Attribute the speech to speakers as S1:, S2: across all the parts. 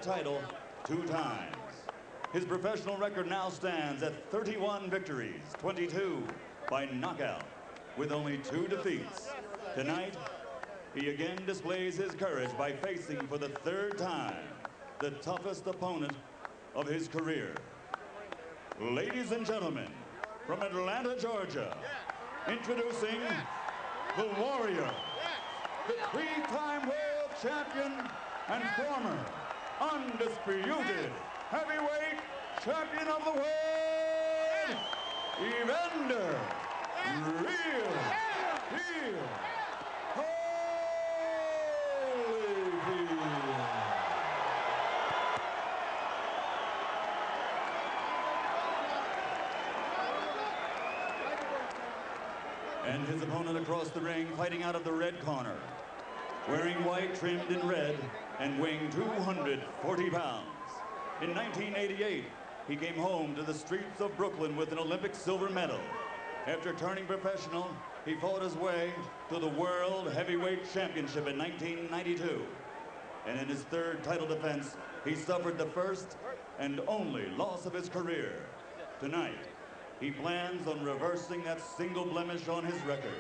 S1: title 2 times. His professional record now stands at 31 victories, 22 by knockout, with only 2 defeats. Tonight, he again displays his courage by facing for the 3rd time the toughest opponent of his career. Ladies and gentlemen, from Atlanta, Georgia, introducing the Warrior, the 3-time world champion and former undisputed heavyweight champion of the world, Evander, Holyfield. And his opponent across the ring, fighting out of the red corner, wearing white trimmed in red and weighing 240 pounds. In 1988, he came home to the streets of Brooklyn with an Olympic silver medal. After turning professional, he fought his way to the World Heavyweight Championship in 1992. And in his 3rd title defense, he suffered the first and only loss of his career. Tonight, he plans on reversing that single blemish on his record,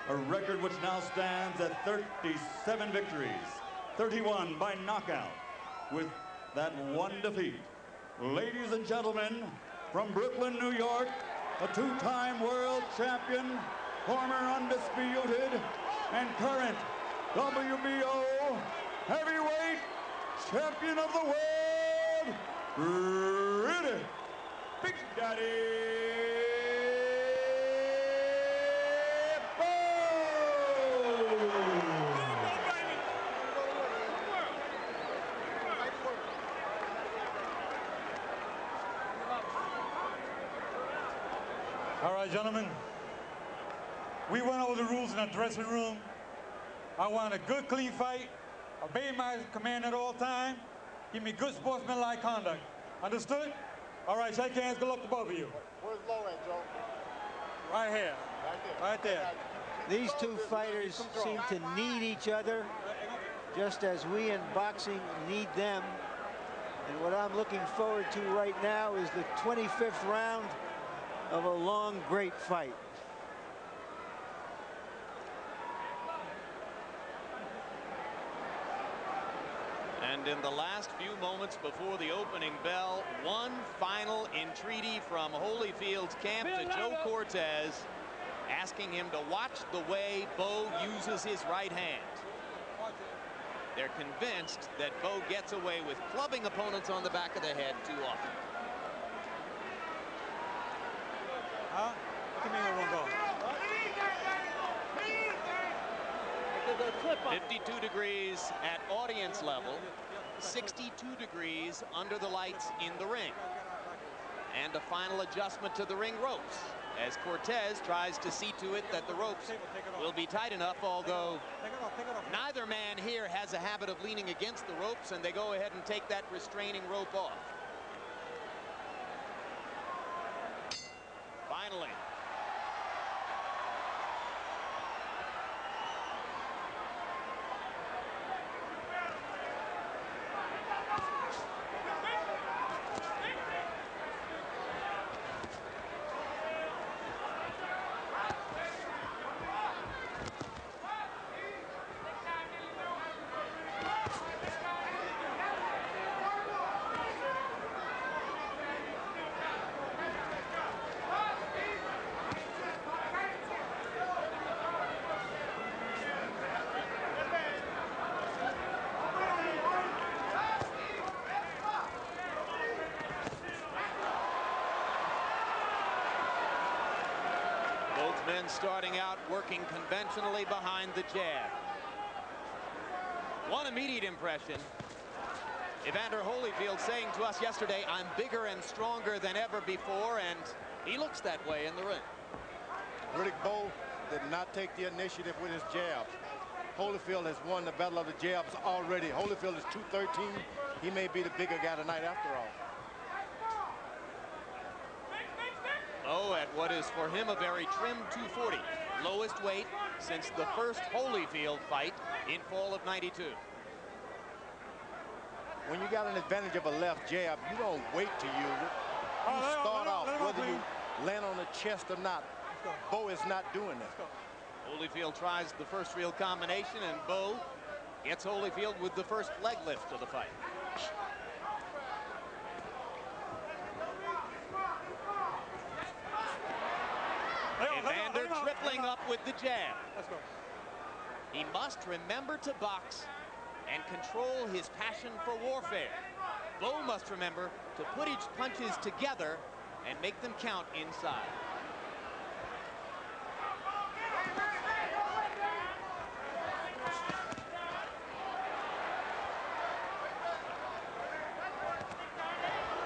S1: a record which now stands at 37 victories, 31 by knockout, with that 1 defeat. Ladies and gentlemen, from Brooklyn, New York, a 2-time world champion, former undisputed and current WBO heavyweight champion of the world, Riddick, Big Daddy.
S2: All right, gentlemen, we went over the rules in the dressing room. I want a good, clean fight, obey my command at all times, give me good sportsmanlike conduct. Understood? All right, shake hands, good luck to both of you.
S3: Where's Bowe at, Joe?
S2: Right here. Right there.
S4: These 2 fighters seem to need each other, just as we in boxing need them. And what I'm looking forward to right now is the 25th round of a long, great fight.
S5: And in the last few moments before the opening bell, one final entreaty from Holyfield's camp to Joe Cortez, asking him to watch the way Bowe uses his right hand. They're convinced that Bowe gets away with clubbing opponents on the back of the head too often.
S2: Huh? What do you mean it won't go?
S5: 52 degrees at audience level, 62 degrees under the lights in the ring. And a final adjustment to the ring ropes as Cortez tries to see to it that the ropes will be tight enough, although neither man here has a habit of leaning against the ropes, and they go ahead and take that restraining rope off. Finally. Men starting out working conventionally behind the jab. One immediate impression, Evander Holyfield saying to us yesterday, I'm bigger and stronger than ever before, and he looks that way in the ring.
S3: Riddick Bowe did not take the initiative with his jabs. Holyfield has won the battle of the jabs already. Holyfield is 213. He may be the bigger guy tonight after all.
S5: Oh, at what is for him a very trim 240. Lowest weight since the first Holyfield fight in fall of '92.
S3: when you got an advantage of a left jab, you don't wait to use it. You start off whether you land on the chest or not. Bowe is not doing that.
S5: Holyfield tries the first real combination, and Bowe gets Holyfield with the first leg lift of the fight. Evander tripling up with the jab. He must remember to box and control his passion for warfare. Bowe must remember to put his punches together and make them count inside.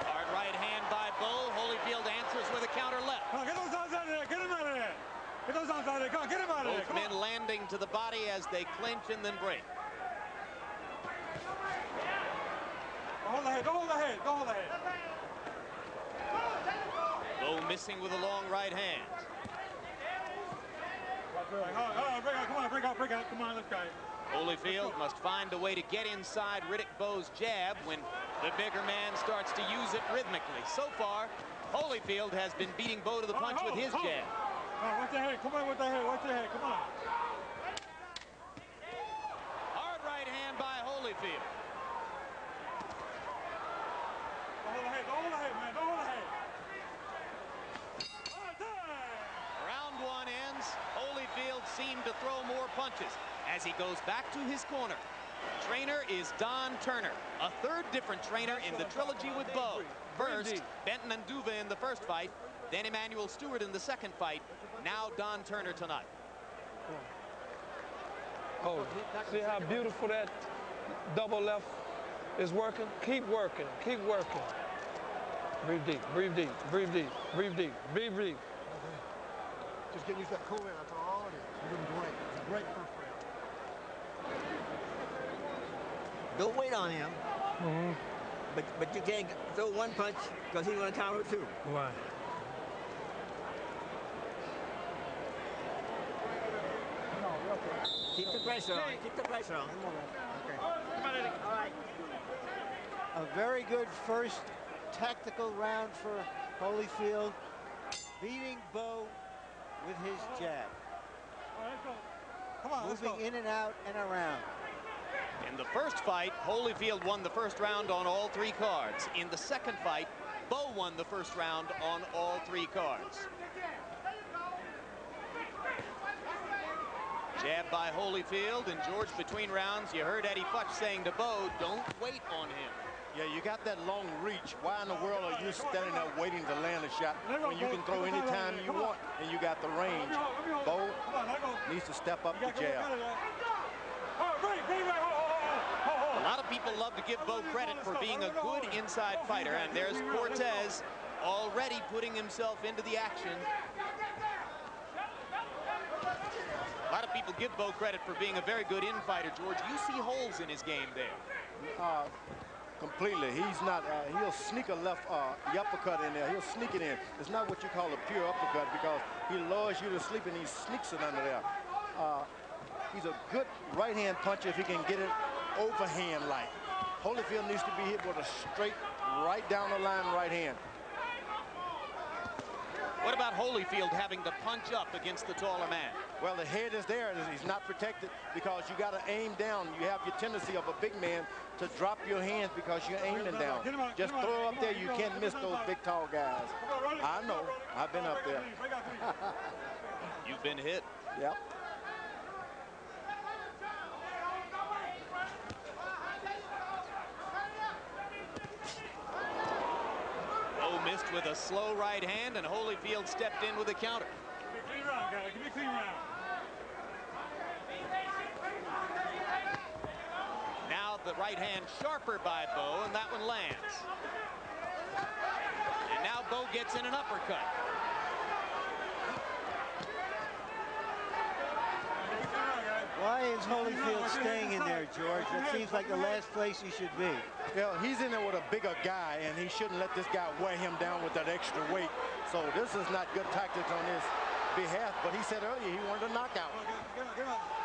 S5: Hard right hand by Bowe. Holyfield answers with a counter left.
S2: Get those arms out of there. Get him out of there. Get those arms out of there. Come on, get him out of there.
S5: Both men landing to the body as they clinch and then break.
S2: Hold the head. Don't hold the head. Don't hold the head.
S5: Bowe missing with a long right hand.
S2: Break out. Come on, let's go.
S5: Holyfield must find a way to get inside Riddick Bowe's jab when the bigger man starts to use it rhythmically. So far, Holyfield has been beating Bowe to the punch with his jab.
S2: Watch your head. Come on with the head. Watch your head. Come on.
S5: Hard right hand by Holyfield.
S2: Don't hold the head. Don't hold the head, man. Don't hold the head.
S5: Round one ends. Holyfield seemed to throw more punches as he goes back to his corner. Trainer is Don Turner, a third different trainer in the trilogy with Bowe. First, Benton and Duva in the first fight, then Emmanuel Stewart in the second fight. Now Don Turner tonight.
S6: Oh, see how beautiful that double left is working? Keep working, keep working. Breathe deep, breathe deep, breathe deep, breathe deep, breathe deep.
S7: Just getting used to that cool air, that's all it is. You're doing great. It's a great first round.
S8: Don't wait on him. But you can't throw one punch because he's going to counter two.
S6: Why?
S8: Keep the pressure on. Keep the pressure on. Okay. All right.
S4: A very good first tactical round for Holyfield, beating Bowe with his jab.
S2: Come on,
S4: moving in and out and around.
S5: In the first fight, Holyfield won the first round on all three cards. In the second fight, Bowe won the first round on all three cards. Jab by Holyfield, and George, between rounds, you heard Eddie Futch saying to Bowe, don't wait on him.
S3: Yeah, you got that long reach. Why in the world are you standing there waiting to land a shot when you can throw anytime you want and you got the range? Bowe needs to step up the jab.
S5: A lot of people love to give Bowe credit for being a good inside fighter, and there's Cortez already putting himself into the action. A lot of people give Bowe credit for being a very good in-fighter, George. You see holes in his game there.
S3: Completely. He's not, he'll sneak a left uppercut in there. He'll sneak it in. It's not what you call a pure uppercut because he lures you to sleep and he sneaks it under there. He's a good right-hand puncher if he can get it overhand-like. Holyfield needs to be hit with a straight, right down the line right hand.
S5: What about Holyfield having to punch up against the taller man?
S3: Well, the head is there. He's not protected because you got to aim down. You have your tendency of a big man to drop your hands because you're aiming down. Just throw up there. You can't miss those big, tall guys. I know. I've been up there.
S5: You've been hit.
S3: Yep.
S5: Bowe missed with a slow right hand, and Holyfield stepped in with a counter.
S2: Give me a clean round, guys. Give me a clean round.
S5: Now the right hand sharper by Bowe, and that one lands. And now Bowe gets in an uppercut.
S4: Why is Holyfield staying in there, George? That seems like the last place he should be.
S3: Well, he's in there with a bigger guy, and he shouldn't let this guy wear him down with that extra weight. So this is not good tactics on his behalf, but he said earlier he wanted a knockout.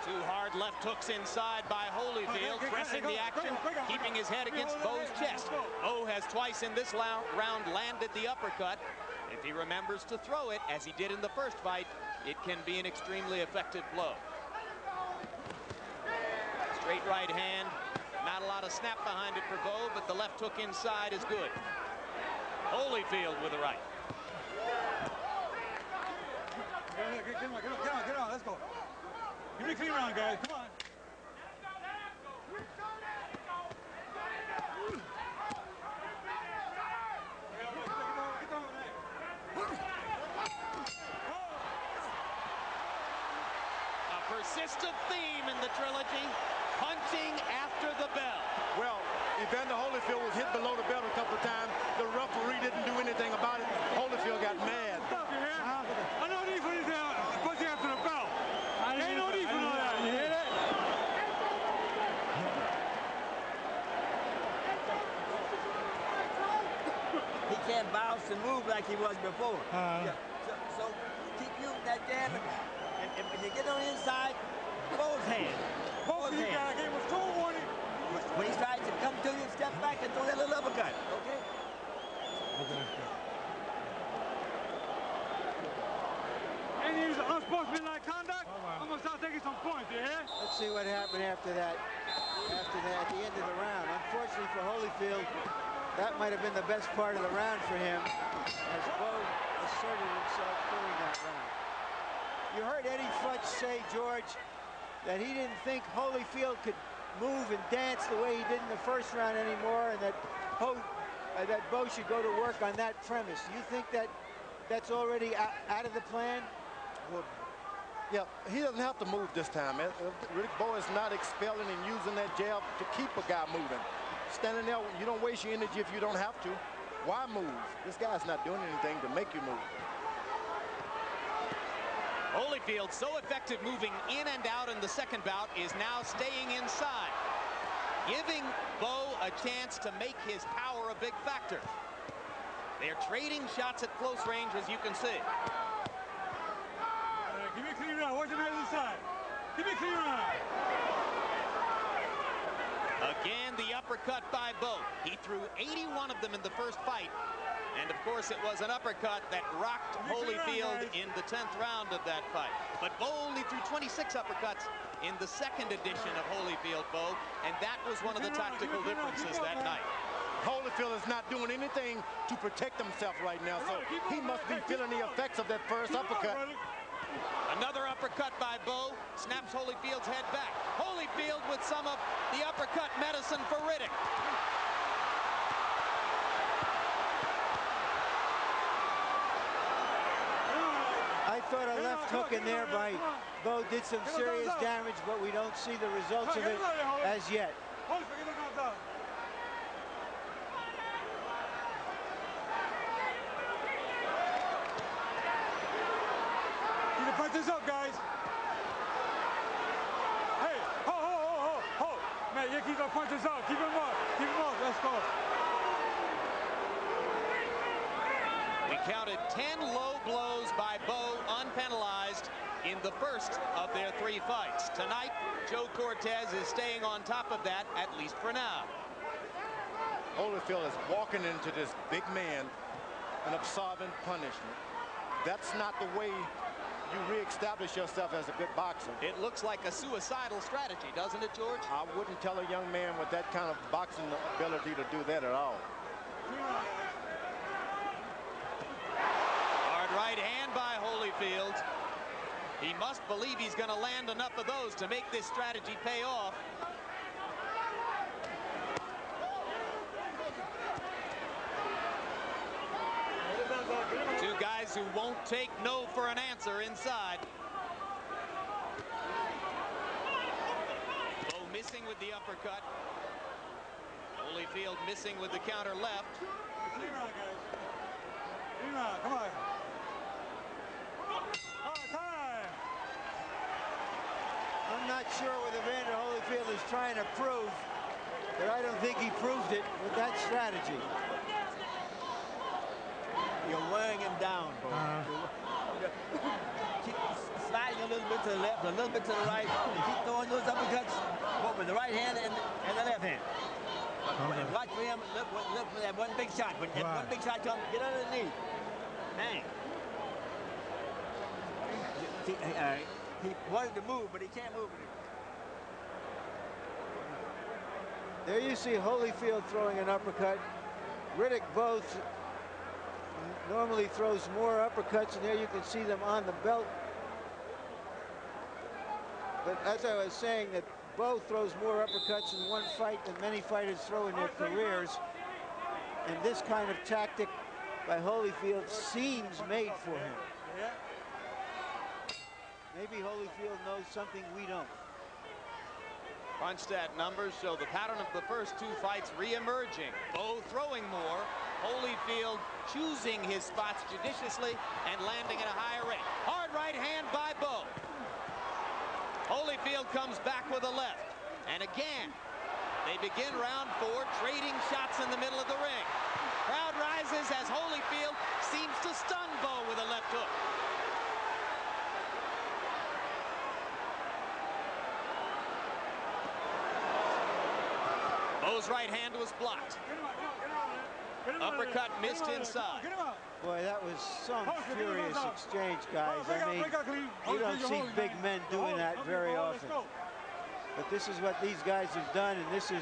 S5: Two hard left hooks inside by Holyfield, pressing the action, keeping his head against Bowe's chest. Bowe has twice in this round landed the uppercut. If he remembers to throw it, as he did in the first fight, it can be an extremely effective blow. Straight right hand, not a lot of snap behind it for Bowe, but the left hook inside is good. Holyfield with a right.
S2: Get on, let's go. Give me a clean round, guys, come on.
S5: A persistent theme in the trilogy, punching after the bell.
S3: Well, Evander Holyfield was hit below the belt a couple of times. The referee didn't do anything about it. Holyfield got mad.
S2: I no need for this punching after the bell. Ain't no need for all that. You hear that?
S8: He can't bounce and move like he was before. Yeah. So keep using that jab, and when you get on the inside, both hands.
S2: Both hands. I gave him a strong warning.
S8: When he tries to come to you, step back and throw that little uppercut. Okay?
S2: And he's unsportsmanlike conduct. I'm gonna start taking some points, you hear?
S4: Let's see what happened after that. At the end of the round. Unfortunately for Holyfield, that might have been the best part of the round for him, as Bowe asserted himself during that round. You heard Eddie Futch say, George, that he didn't think Holyfield could move and dance the way he did in the first round anymore, and that Bowe should go to work on that premise. Do you think that that's already out of the plan?
S3: Well, yeah, he doesn't have to move this time. Riddick Bowe is not expelling and using that jab to keep a guy moving. Standing there, you don't waste your energy if you don't have to. Why move? This guy's not doing anything to make you move.
S5: Holyfield, so effective moving in and out in the second bout, is now staying inside, giving Bowe a chance to make his power a big factor. They're trading shots at close range, as you can see.
S2: Give me a clean round. Watch him on the side. Give me a clean round.
S5: Again, the uppercut by Bowe. He threw 81 of them in the first fight. And of course, it was an uppercut that rocked Holyfield in the 10th round of that fight. But Bowe only threw 26 uppercuts in the second edition of Holyfield Bowe, and that was one of the tactical differences that night.
S3: Holyfield is not doing anything to protect himself right now, so he must be feeling the effects of that first uppercut.
S5: Another uppercut by Bowe snaps Holyfield's head back. Holyfield with some of the uppercut medicine for Riddick.
S4: I thought a left hook in there by Bowe did some serious damage, but we don't see the results of it as yet.
S2: Keep the punches up, guys. Hey, ho. Man, you keep the punches up. Keep them up. Keep them up. Let's go.
S5: We counted 10 low blows by Bowe unpenalized in the first of their 3 fights. Tonight, Joe Cortez is staying on top of that, at least for now.
S3: Holyfield is walking into this big man and absorbing punishment. That's not the way you re-establish yourself as a good boxer.
S5: It looks like a suicidal strategy, doesn't it, George?
S3: I wouldn't tell a young man with that kind of boxing ability to do that at all.
S5: Hard right hand by Holyfield. He must believe he's going to land enough of those to make this strategy pay off. Two guys who won't take no for an answer inside. Bowe missing with the uppercut. Holyfield missing with the counter left.
S2: Come on. Time.
S4: I'm not sure what Evander Holyfield is trying to prove, but I don't think he proved it with that strategy.
S8: You're wearing him down, Bowe. sliding a little bit to the left, a little bit to the right, and keep throwing those uppercuts, both with the right hand and the left hand. But watch for him, look for that one big shot. When that one big shot comes, get underneath. Bang. He wanted to move, but he can't move.
S4: There you see Holyfield throwing an uppercut. Riddick both normally throws more uppercuts, and there you can see them on the belt. But as I was saying, that Bowe throws more uppercuts in one fight than many fighters throw in their careers. And this kind of tactic by Holyfield seems made for him. Maybe Holyfield knows something we don't.
S5: Punch stat numbers show the pattern of the first two fights re-emerging. Bowe throwing more, Holyfield choosing his spots judiciously and landing at a higher rate. Hard right hand by Bowe. Holyfield comes back with a left. And again, they begin round 4, trading shots in the middle of the ring. Crowd rises as Holyfield seems to stun Bowe with a left hook. Bowe's right hand was blocked. Uppercut missed inside.
S4: Boy, that was some furious exchange, guys. I mean, you don't see big men doing that very often. But this is what these guys have done, and this is,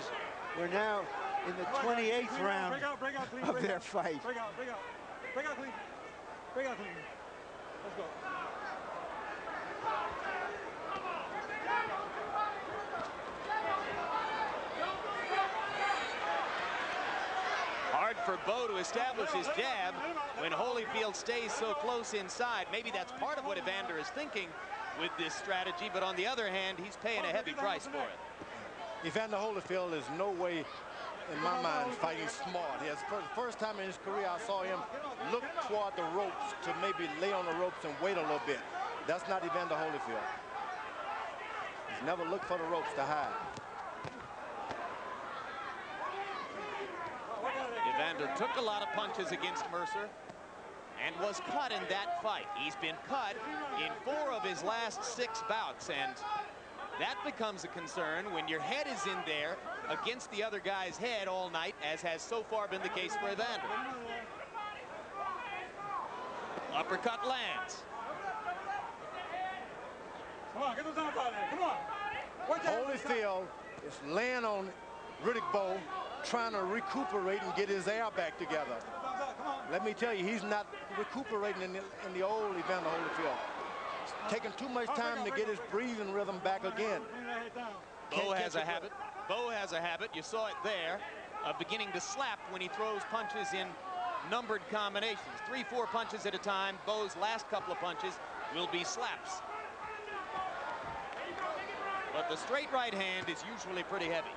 S4: we're now in the 28th round of their fight.
S2: Break out clean. Let's go.
S5: Hard for Bowe to establish his jab when Holyfield stays so close inside. Maybe that's part of what Evander is thinking with this strategy, but on the other hand, he's paying a heavy price for it.
S3: Evander Holyfield is no way, in my mind, fighting smart. He has first time in his career I saw him look toward the ropes to maybe lay on the ropes and wait a little bit. That's not Evander Holyfield. He's never looked for the ropes to hide.
S5: Evander took a lot of punches against Mercer and was cut in that fight. He's been cut in 4 of his last 6 bouts, and that becomes a concern when your head is in there against the other guy's head all night, as has so far been the case for Evander. Uppercut lands.
S2: Come on, get those arms out there. Come on.
S3: Holyfield is laying on Riddick Bowe, trying to recuperate and get his air back together. Let me tell you, he's not recuperating in the old Evander Holyfield. It's taking too much time to get his breathing rhythm back again.
S5: Bowe has a habit. Bowe has a habit. You saw it there, of beginning to slap when he throws punches in numbered combinations. 3-4 punches at a time. Bowe's last couple of punches will be slaps. But the straight right hand is usually pretty heavy.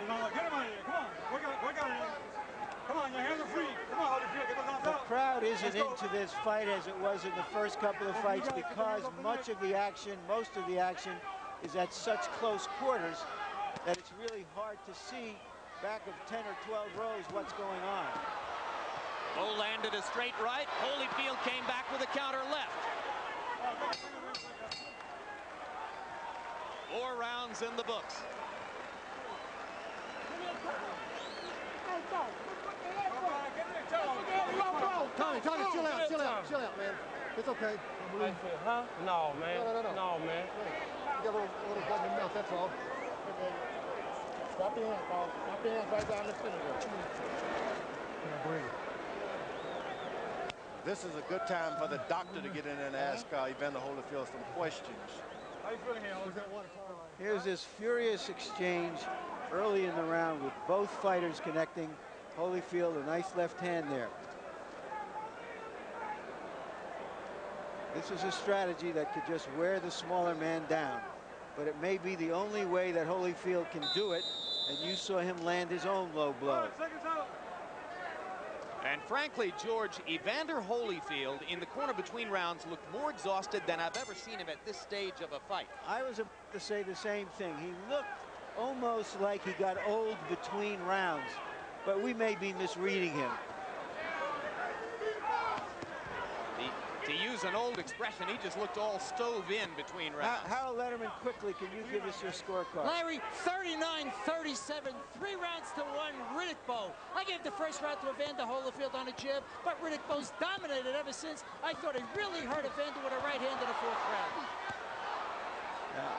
S2: Get him out of here. Come on. Work out of here. Come on, your hands are free. Come on, Holyfield, get those arms
S4: The
S2: out.
S4: crowd isn't into this fight as it was in the first couple of fights, because much of the action, most of the action, is at such close quarters that it's really hard to see back of 10 or 12 rows what's going on.
S5: Bowe landed a straight right. Holyfield came back with a counter left. 4 rounds in the books.
S7: Tommy, chill out, man. It's okay.
S6: Huh? No, man. No, man.
S7: You got a little blood in your mouth, that's all. Drop your hands, Paul. Drop your hands right down the center there. Breathe.
S3: This is a good time for the doctor to get in and ask Evander Holyfield some questions.
S2: How you feeling here,
S4: Here's this furious exchange early in the round with both fighters connecting. Holyfield, a nice left hand there. This is a strategy that could just wear the smaller man down, but it may be the only way that Holyfield can do it, and you saw him land his own low blow.
S5: And frankly, George, Evander Holyfield in the corner between rounds looked more exhausted than I've ever seen him at this stage of a fight.
S4: I was about to say the same thing. He looked almost like he got old between rounds, but we may be misreading him.
S5: The To use an old expression, he just looked all stove in between rounds.
S4: Harold Letterman, quickly, can you give us your scorecard?
S9: Larry, 39-37, 3 rounds to 1, Riddick Bowe. I gave the first round to Evander Holyfield on a jab, but Riddick Bowe's dominated ever since. I thought he really hurt Evander with a right hand in the 4th round.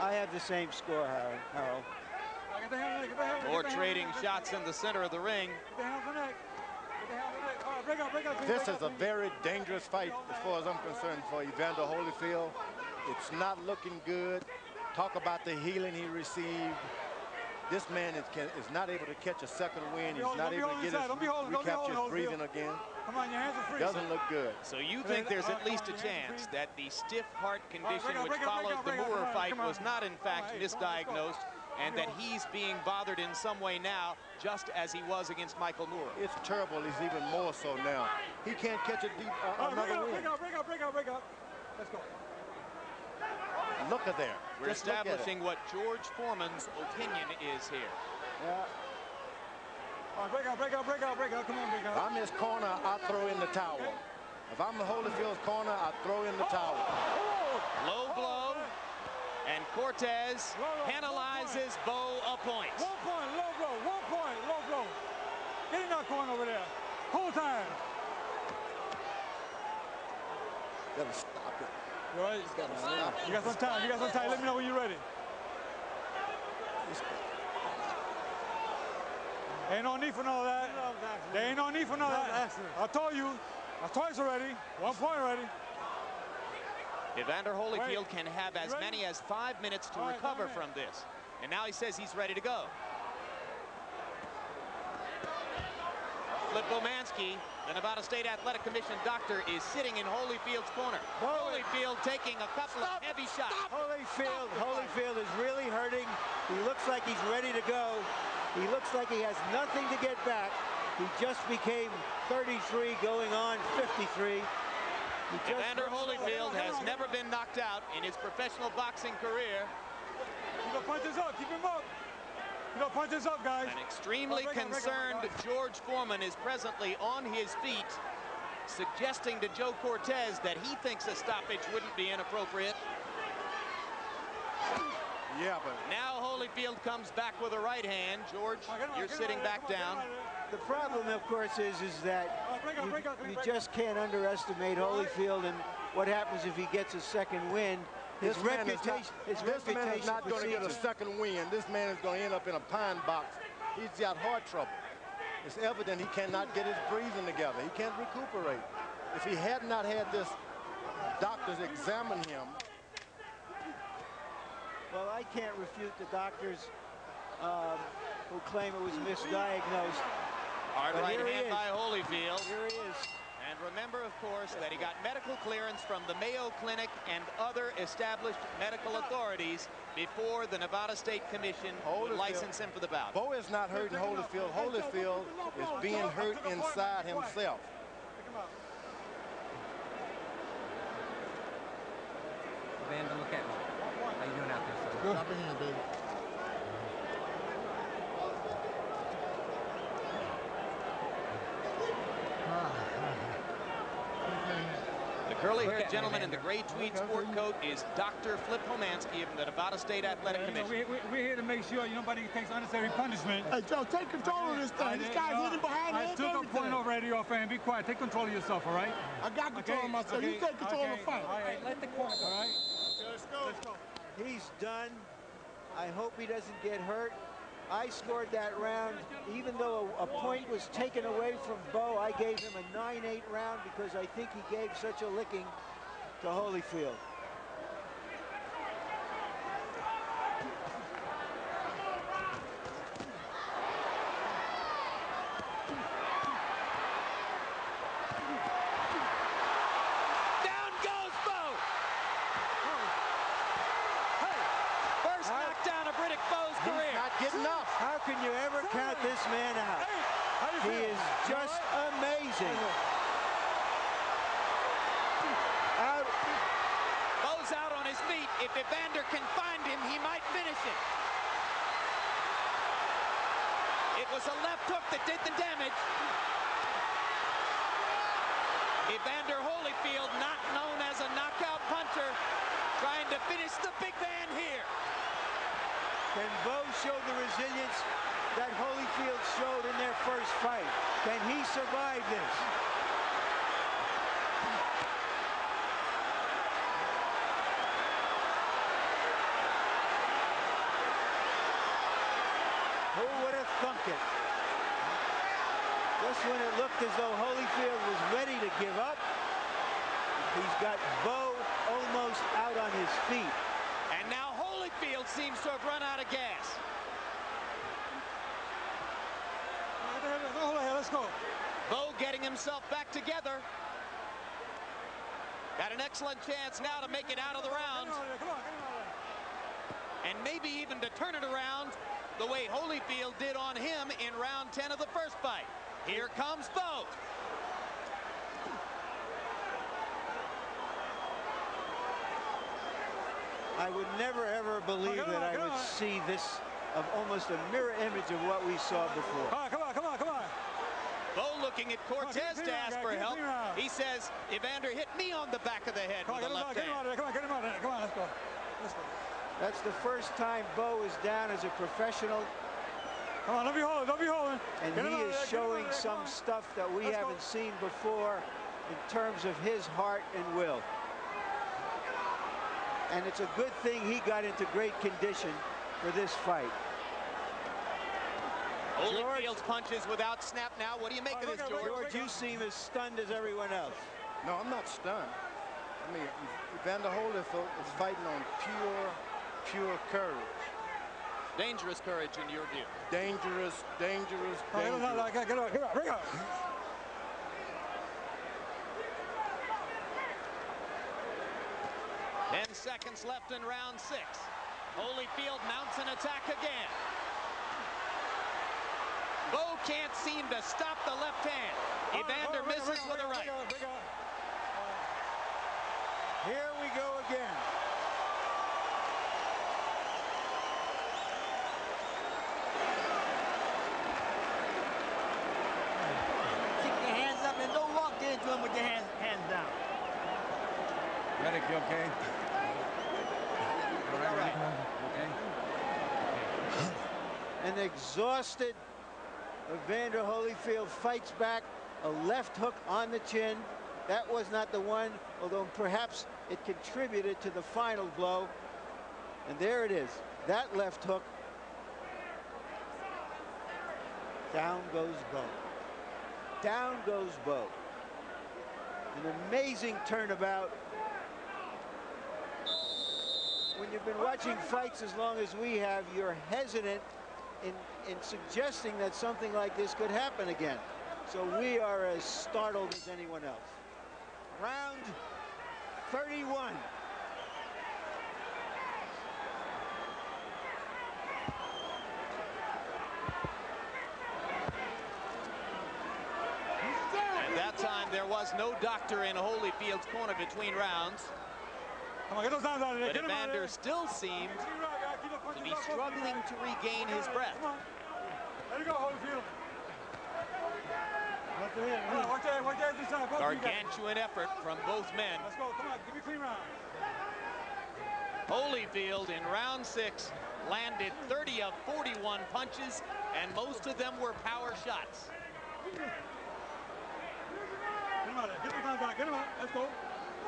S4: I have the same score, Harold.
S5: More trading shots in the center of the ring.
S3: This is a very dangerous fight as far as I'm concerned for Evander Holyfield. It's not looking good. Talk about the healing he received. This man is not able to catch a second win. He's not able to get recapture his breathing again.
S2: Come on, your hands are free.
S3: Doesn't look good.
S5: So you think there's at least a chance that the stiff heart condition which followed the Moore fight was not in fact misdiagnosed, and that he's being bothered in some way now, just as he was against Michael Moore?
S3: It's terrible. He's even more so now. He can't catch another win.
S2: Break up. Let's go.
S3: Look at there.
S5: We're establishing what George Foreman's opinion is here.
S3: Yeah.
S2: Break up. Come on, break up.
S3: If I'm his corner, I throw in the towel. If I'm the Holyfield's corner, I throw in the towel.
S5: Low blow, and Cortez penalizes Bowe a point.
S2: 1 point, low blow. Get in that corner over there. Whole time.
S3: Gotta stop it.
S2: You all right? You got some time. Let me know when you're ready. Ain't no need for none of that. There ain't no need for none of that. I told you. Twice already. 1 point already.
S5: Evander Holyfield can have as many as 5 minutes to recover from this. And now he says he's ready to go. Flip Bomansky, the Nevada State Athletic Commission doctor, is sitting in Holyfield's corner. Holyfield taking a couple of heavy shots.
S4: Holyfield is really hurting. He looks like he's ready to go. He looks like he has nothing to get back. He just became 33 going on 53.
S5: Evander Holyfield has never been knocked out in his professional boxing career.
S2: Keep the punches up. Keep him up. Keep the punches up, guys.
S5: An extremely concerned George Foreman is presently on his feet, suggesting to Joe Cortez that he thinks a stoppage wouldn't be inappropriate.
S3: Yeah, but
S5: now Holyfield comes back with a right hand. George, you're sitting back down.
S4: The problem, of course, is that you just can't underestimate Holyfield and what happens if he gets a second win. His reputation
S3: is not going to get a second win. This man is going to end up in a pine box. He's got heart trouble. It's evident he cannot get his breathing together. He can't recuperate. If he had not had this doctors examine him.
S4: Well, I can't refute the doctors who claim it was misdiagnosed.
S5: Hard right hand by Holyfield.
S4: Here he is.
S5: And remember, of course, that he got medical clearance from the Mayo Clinic and other established medical authorities before the Nevada State Commission would license him for the bout.
S3: Bowe is not hurting Holyfield. Holyfield is being hurt inside himself.
S10: Evander, look at me. How you doing out there, son?
S7: Good. Stop in here, baby.
S5: The curly-haired gentleman in the gray tweed sport coat is Dr. Flip Homansky of the Nevada State Athletic Commission.
S2: We're here to make sure nobody takes unnecessary punishment.
S7: Hey, Joe, take control of this thing. This guy's hitting behind the head.
S2: I took a point already off, and be quiet. Take control of yourself, all right?
S7: I got control of myself. You take control of the fight.
S2: All right, let the corner go. All right? Let's go.
S4: He's done. I hope he doesn't get hurt. I scored that round. Even though a point was taken away from Bowe, I gave him a 9-8 round because I think he gave such a licking to Holyfield.
S5: Down goes Bowe! First knockdown of Riddick Bowe's career.
S3: He's not getting up.
S4: How can you ever count this man out? He is just amazing.
S5: Bowe's out on his feet. If Evander can find him, he might finish it. It was a left hook that did the damage. Evander Holyfield, not known as a knockout puncher, trying to finish the big man here.
S4: Can Bowe show the resilience that Holyfield showed in their first fight? Can he survive this? Who would have thunk it? Just when it looked as though Holyfield was ready to give up, he's got Bowe almost out on his feet.
S5: And now Holyfield seems to have run out of gas.
S2: Let's go.
S5: Bowe getting himself back together. Got an excellent chance now to make it out of the round. And maybe even to turn it around the way Holyfield did on him in round 10 of the first fight. Here comes Bowe.
S4: I would never ever believe that I would see this of almost a mirror image of what we saw before.
S2: Come on.
S5: Bowe looking at Cortez to ask for help. He says, Evander hit me on the back of the head with a left hand.
S2: Get him out of there. Come on, let's go.
S4: That's the first time Bowe is down as a professional.
S2: Come on, don't be holding.
S4: And he is showing some stuff that we haven't seen before in terms of his heart and will. And it's a good thing he got into great condition for this fight.
S5: Holyfield's punches without snap now. What do you make of this, George?
S4: George, you seem as stunned as everyone else.
S3: No, I'm not stunned. I mean, Evander Holyfield is fighting on pure courage.
S5: Dangerous courage in your view.
S3: Dangerous.
S2: Get up.
S5: 10 seconds left in round 6. Holyfield mounts an attack again. Bowe can't seem to stop the left hand. Evander misses with a right.
S4: Here we go again.
S8: Keep your hands up and don't walk into him with your hands down.
S10: Riddick, you okay?
S8: All right.
S10: Okay.
S4: An exhausted Evander Holyfield fights back, a left hook on the chin. That was not the one, although perhaps it contributed to the final blow. And there it is, that left hook. Down goes Bowe. Down goes Bowe. An amazing turnabout. When you've been watching fights as long as we have, you're hesitant in suggesting that something like this could happen again. So we are as startled as anyone else. Round 31.
S5: At that time, there was no doctor in Holyfield's corner between rounds. But Evander still seemed to be struggling to regain his breath.
S2: Let it go, Holyfield.
S5: Gargantuan effort from both men.
S2: Let's go, come on, give me a clean round.
S5: Holyfield in round 6 landed 30 of 41 punches, and most of them were power shots.
S2: Get him out of there, get the guns out, get him out, let's go.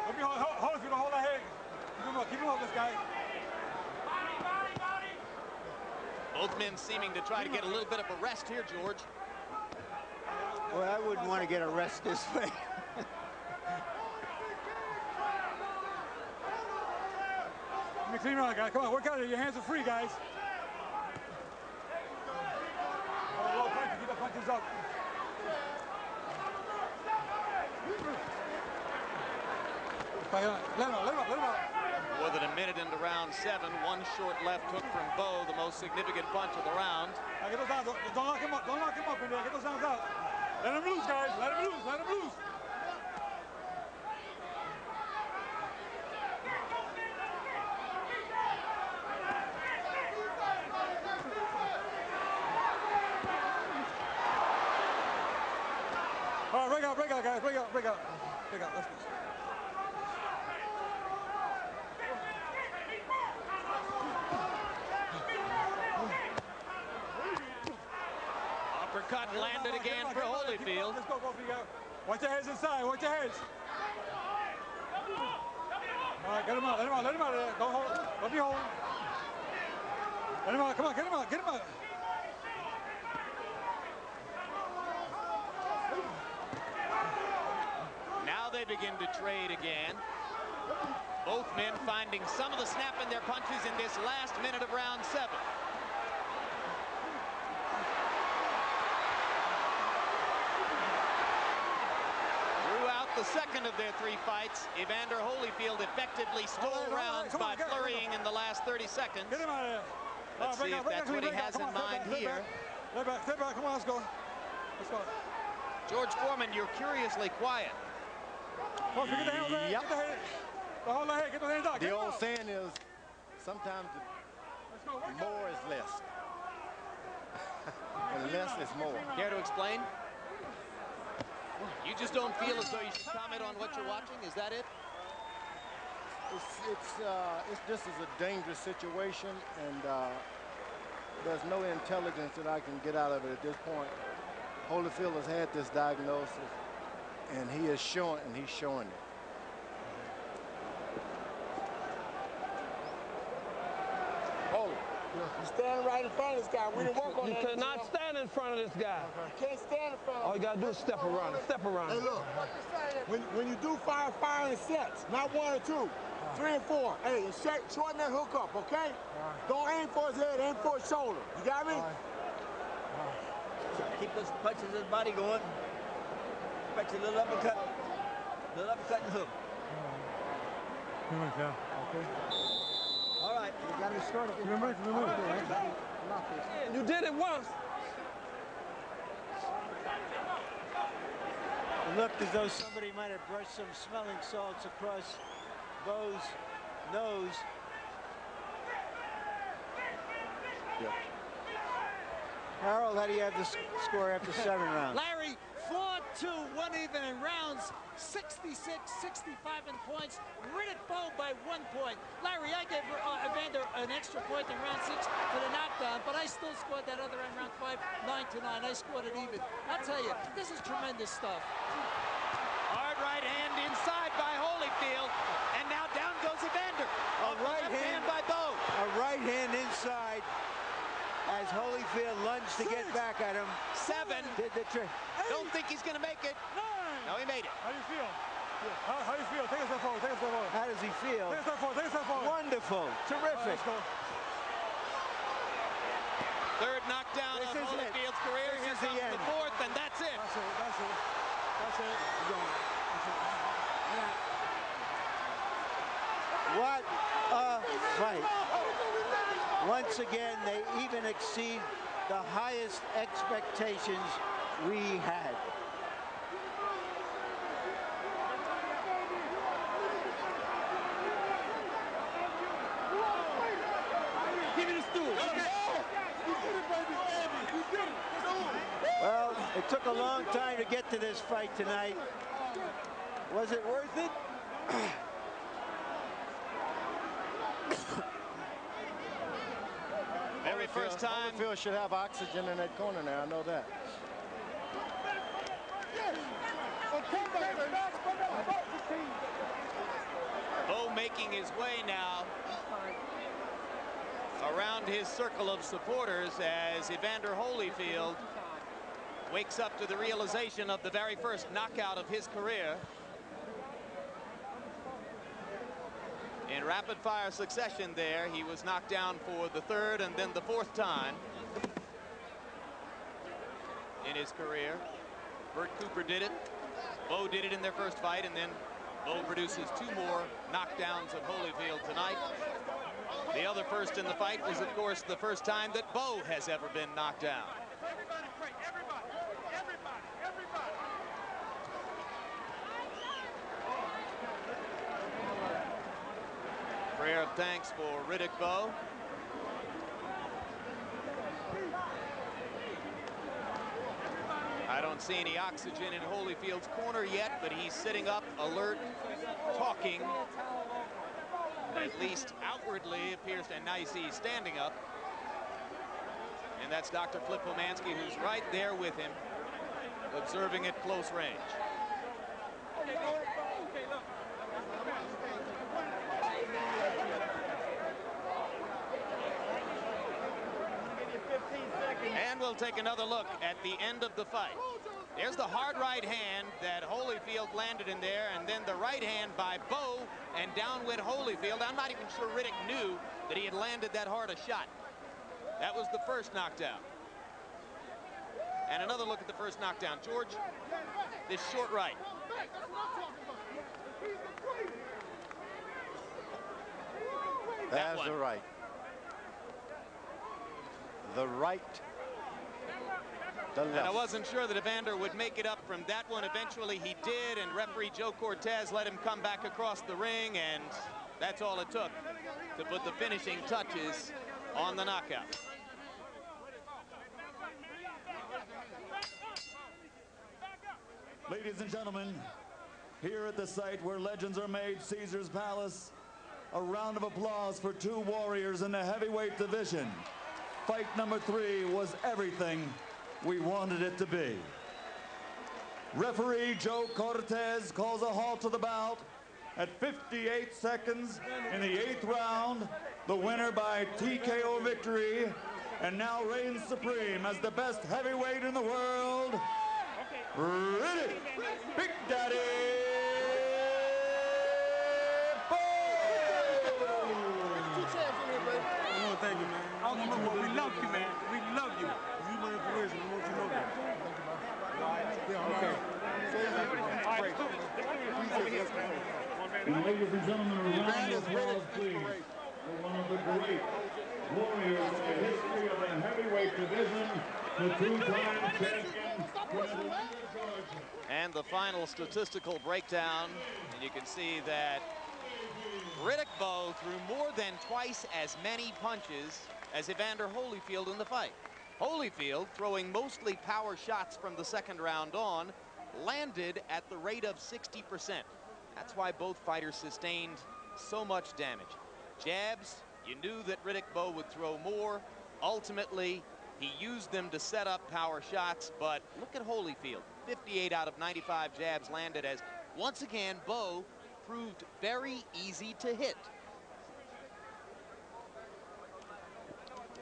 S2: Holyfield, hold that head. Keep him up, this guy.
S5: Both men seeming to try to get a little bit of a rest here, George.
S4: Well, I wouldn't want to get a rest this way.
S2: Let me clean around, guys. Come on, work out of it. Your hands are free, guys. Low punches, keep the punches up. Let him out.
S5: More than a minute into round 7, one short left hook from Bowe, the most significant punch of the round.
S2: Get those arms up. Don't lock him up. Don't lock him up in there. Get those arms out. Let him loose, guys. Let him loose. Let him loose. All right, break out, guys. Break out. Let's go.
S5: Uppercut landed again for Holyfield.
S2: Let's go, both of you guys. Watch your heads inside. Watch your heads. All right, get him out. Let him out of there. Don't hold. Don't be holding. Let him out. Come on, get him out.
S5: Now they begin to trade again. Both men finding some of the snap in their punches in this last minute of round 7. Throughout the second of their 3 fights, Evander Holyfield effectively stole rounds by flurrying in the last 30 seconds.
S2: Get him out of there.
S5: Let's see if that's what he has in mind here.
S2: Step back. Come on, let's go.
S5: George Foreman, you're curiously quiet.
S2: Get the hands out.
S3: Yep.
S2: Get the head. Hold the head. Get the hands out.
S3: The old saying is, sometimes more is less. And less is more.
S5: Care to explain? You just don't feel as though you should comment on what you're watching? Is that it?
S3: This is a dangerous situation, and there's no intelligence that I can get out of it at this point. Holyfield has had this diagnosis, and he's showing it.
S7: You stand right in front of this guy. We didn't work on that.
S6: You cannot stand in front of this guy.
S7: You can't stand in front of him.
S6: All you got to do is step around.
S7: Hey, look. When you do fire in sets, not 1 or 2, 3 and 4. Hey, shorten that hook up, okay? Don't aim for his head, aim for his shoulder. You got me?
S8: Keep those punches in his body going. Expect a little uppercut and hook.
S2: Okay.
S8: All right.
S7: You got to start it.
S6: You did it once.
S4: It looked as though somebody might have brushed some smelling salts across Bowe's nose.
S3: Yep.
S4: Harold, how do you have the score after 7 rounds?
S9: Larry, 4-2, 1 even in rounds, 66, 65 in points. Riddick Bowe by 1 point. Larry, I gave Evander an extra point in round 6 for the knockdown, but I still scored that other in round 5, 9-9. I scored it even. I'll tell you, this is tremendous stuff.
S5: Hard right hand inside by Holyfield, and now down goes Evander. Left hand by Bowe.
S4: A right hand inside as Holyfield lunged to get back at him.
S5: 7.
S4: Did the trick.
S5: Don't think he's going to make it. No, he made it.
S2: How do you feel? How do you feel? Take a step forward.
S4: How does he feel?
S2: Take a step forward.
S4: Wonderful. Terrific.
S2: Let's go.
S5: Third knockdown of Holyfield's career. Here comes the 4th, and that's it.
S2: That's it.
S4: What a fight. Once again, they even exceed the highest expectations we had.
S7: Give me the stool.
S4: Well, it took a long time to get to this fight tonight. Was it worth it?
S5: Very first time.
S3: Holyfield should have oxygen in that corner now. I know that.
S5: Bowe making his way now around his circle of supporters as Evander Holyfield wakes up to the realization of the very first knockout of his career. In rapid-fire succession there, he was knocked down for the 3rd and then the 4th time in his career. Bert Cooper did it. Bowe did it in their first fight, and then Bowe produces 2 more knockdowns of Holyfield tonight. The other first in the fight was, of course, the first time that Bowe has ever been knocked down. Prayer of thanks for Riddick Bowe. I don't don't see any oxygen in Holyfield's corner yet, but he's sitting up, alert, talking. At least outwardly appears to, and now you see he's standing up. And that's Dr. Flip Pomansky, who's right there with him, observing at close range. And we'll take another look at the end of the fight. There's the hard right hand that Holyfield landed in there, and then the right hand by Bowe, and down went Holyfield. I'm not even sure Riddick knew that he had landed that hard a shot. That was the first knockdown. And another look at the first knockdown. George, this short right.
S3: That's the right. The right. The left.
S5: And I wasn't sure that Evander would make it up from that one. Eventually he did, and referee Joe Cortez let him come back across the ring, and that's all it took to put the finishing touches on the knockout.
S1: Ladies and gentlemen, here at the site where legends are made, Caesar's Palace, a round of applause for two warriors in the heavyweight division. Fight number 3 was everything we wanted it to be. Referee Joe Cortez calls a halt to the bout at 58 seconds in the 8th round. The winner by TKO victory, and now reigns supreme as the best heavyweight in the world, Riddick, Big Daddy Bowe!
S7: Oh, thank you, man. We love you, man. We love you. You my inspiration. I want you to know that.
S1: And ladies and gentlemen, a round of applause, please, for one of the great warriors in the history of the heavyweight division, the two-time champion,
S5: And the final statistical breakdown, and you can see that Riddick Bowe threw more than twice as many punches as Evander Holyfield in the fight. Holyfield, throwing mostly power shots from the second round on, landed at the rate of 60%. That's why both fighters sustained so much damage. Jabs, you knew that Riddick Bowe would throw more. Ultimately, he used them to set up power shots, but look at Holyfield. 58 out of 95 jabs landed, as once again Bowe proved very easy to hit.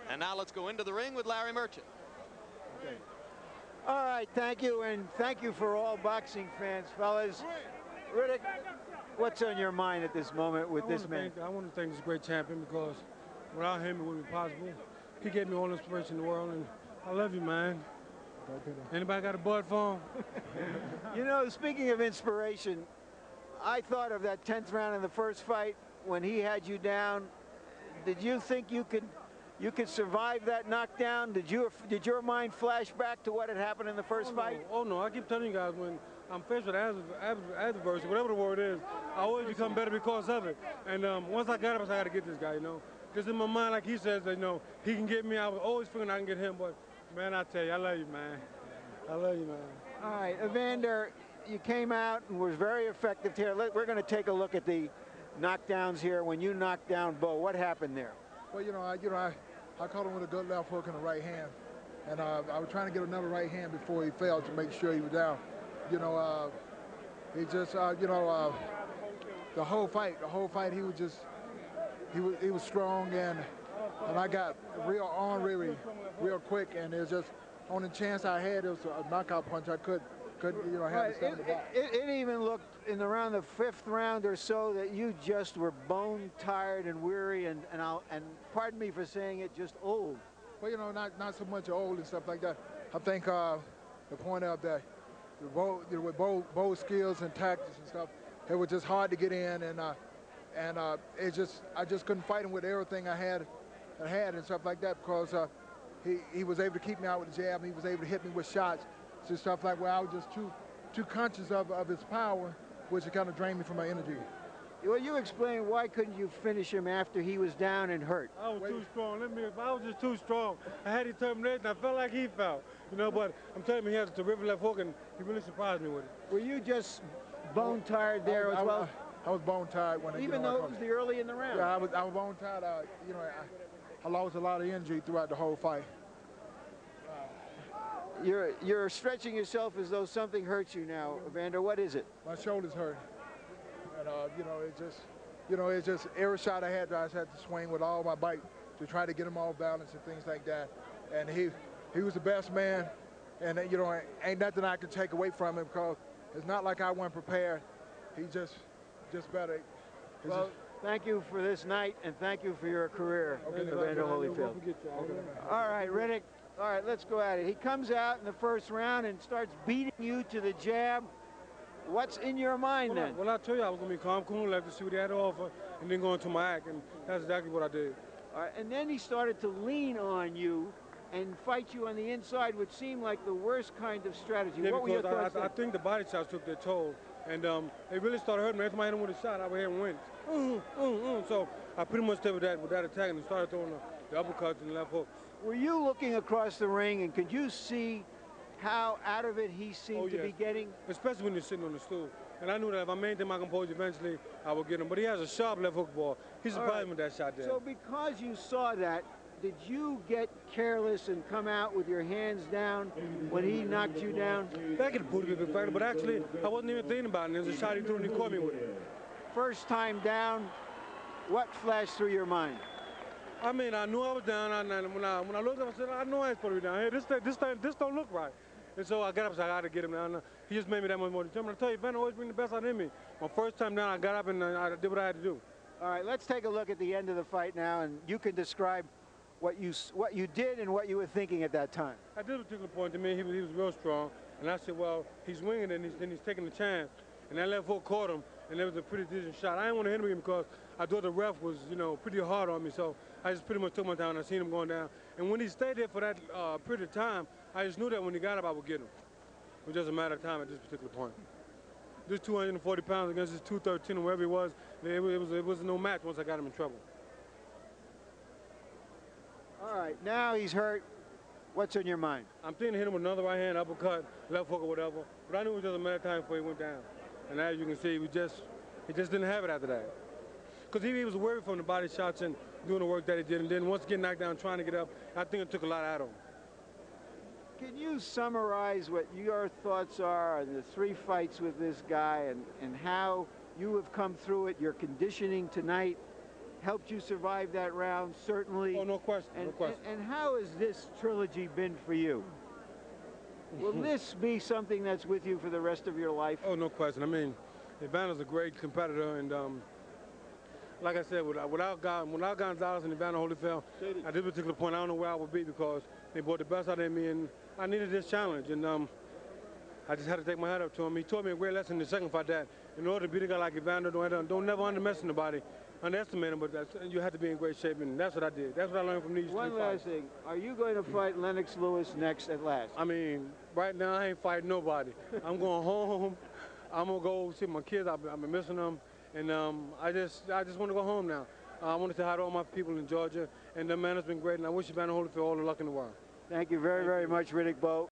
S5: And now let's go into the ring with Larry Merchant.
S4: Okay. All right, thank you, and thank you for all boxing fans, fellas. Riddick, what's on your mind at this moment with this man?
S6: I want to thank this great champion, because without him it wouldn't be possible. He gave me all the inspiration in the world, and I love you, man. Anybody got a bud for him?
S4: You know, speaking of inspiration, I thought of that 10th round in the first fight when he had you down. Did you think you could survive that knockdown? Did your mind flash back to what had happened in the first fight?
S6: Oh no, I keep telling you guys, when I'm faced with adversity, whatever the word is, I always become better because of it. And once I got up, I said, I got to get this guy, you know. Just in my mind, like he says, you know, he can get me. I was always figuring I can get him, but man, I tell you, I love you, man. I love you, man.
S4: All right, Evander, you came out and was very effective here. We're going to take a look at the knockdowns here. When you knocked down Bowe, what happened there?
S11: Well, I caught him with a good left hook and a right hand, and I was trying to get another right hand before he fell to make sure he was down. He just, the whole fight, he was just, he was strong, and I got real ornery, real quick, and it was just on the chance I had, it was a knockout punch. I couldn't, have to stand the box.
S4: It even looked in around the 5th round or so that you just were bone tired and weary, and pardon me for saying it, just old.
S11: Well, not so much old and stuff like that. I think the point of that, with Bowe's skills and tactics and stuff, it was just hard to get in, and I just couldn't fight him with everything I had and stuff like that, because he was able to keep me out with the jab, and he was able to hit me with shots, so stuff like where I was just too conscious of his power, which kind of drained me from my energy.
S4: Well, you explain why couldn't you finish him after he was down and hurt?
S6: I was too strong. I was just too strong. I had determination. I felt like he felt, you know, but I'm telling you, he has a terrific left hook, and he really surprised me with it.
S4: Were you just bone tired there as well?
S11: I was bone tired when
S4: even though it was the early in the round.
S11: Yeah, I was bone tired. You know, I lost a lot of energy throughout the whole fight.
S4: You're stretching yourself as though something hurts you now, Evander. What is it?
S11: My shoulders hurt, and it's just every shot I just had to swing with all my bite to try to get him off balance and things like that. And he was the best man, and you know, ain't nothing I can take away from him because it's not like I wasn't prepared. He just better.
S4: Well, thank you for this night, and thank you for your career, Evander Holyfield. All right, Riddick. All right, let's go at it. He comes out in the first round and starts beating you to the jab. What's in your mind then?
S6: Well, I told you I was going to be calm, cool, left to see what he had to offer, and then go into my act, and that's exactly what I did.
S4: All right, and then he started to lean on you and fight you on the inside, which seemed like the worst kind of strategy.
S6: Yeah,
S4: what were your thoughts
S6: I think the body shots took their toll, and it really started hurting me. Every time I hit him with a shot, I would hear him win. So I pretty much stayed with that attack and started throwing the uppercuts and the left hooks.
S4: Were you looking across the ring, and could you see how out of it he seemed to be getting?
S6: Especially when you're sitting on the stool. And I knew that if I maintained my composure, eventually I would get him. But he has a sharp left hook ball. He surprised me with that shot there.
S4: So because you saw that, did you get careless and come out with your hands down when he knocked you down?
S6: That could put a bit of factor, but actually I wasn't even thinking about it. There's a shot he threw and he caught me with it.
S4: First time down, what flashed through your mind?
S6: I mean, I knew I was down, and when I looked up, I said, I know I ain't supposed to be down here. This don't look right. And so I got up and said, I got to get him down. He just made me that much more determined. I tell you, Evander always bring the best out in me. My first time down, I got up and I did what I had to do.
S4: All right, let's take a look at the end of the fight now, and you can describe what you did and what you were thinking at that time.
S6: At this particular point, to me, he was real strong. And I said, well, he's winging and then he's taking the chance. And that left hook caught him, and it was a pretty decent shot. I didn't want to hit him because I thought the ref was, you know, pretty hard on me. So I just pretty much took my time and I seen him going down. And when he stayed there for that period of time, I just knew that when he got up, I would get him. It was just a matter of time at this particular point. This 240 pounds against this 213 or wherever he was, it was no match once I got him in trouble.
S4: All right, now he's hurt. What's in your mind?
S6: I'm thinking to hit him with another right hand, uppercut, left hook or whatever. But I knew it was just a matter of time before he went down. And as you can see, he just didn't have it after that. Because he was worried from the body shots and doing the work that he did. And then once getting knocked down, trying to get up, I think it took a lot out of him.
S4: Can you summarize what your thoughts are on the 3 fights with this guy and how you have come through it? Your conditioning tonight helped you survive that round, certainly.
S6: Oh, no question, no question.
S4: And how has this trilogy been for you? Will this be something that's with you for the rest of your life?
S6: Oh, no question. I mean, Evander's a great competitor, and like I said, without Gonzalez and Evander Holyfield, at this particular point, I don't know where I would be because they brought the best out of me, and I needed this challenge, and I just had to take my hat up to him. He taught me a great lesson in the second fight that in order to beat a guy like Evander, don't never underestimate nobody. Underestimate him, but you have to be in great shape, and that's what I did. That's what I learned from these 3 fights.
S4: One last thing. Are you going to fight Lennox Lewis next at last?
S6: I mean, right now I ain't fighting nobody. I'm going home. I'm going to go see my kids. I've been missing them. And I just want to go home now. I want to say hi to all my people in Georgia. And the man has been great, and I wish Evander Holyfield all the luck in the world.
S4: Thank you very, very much, Riddick Bowe.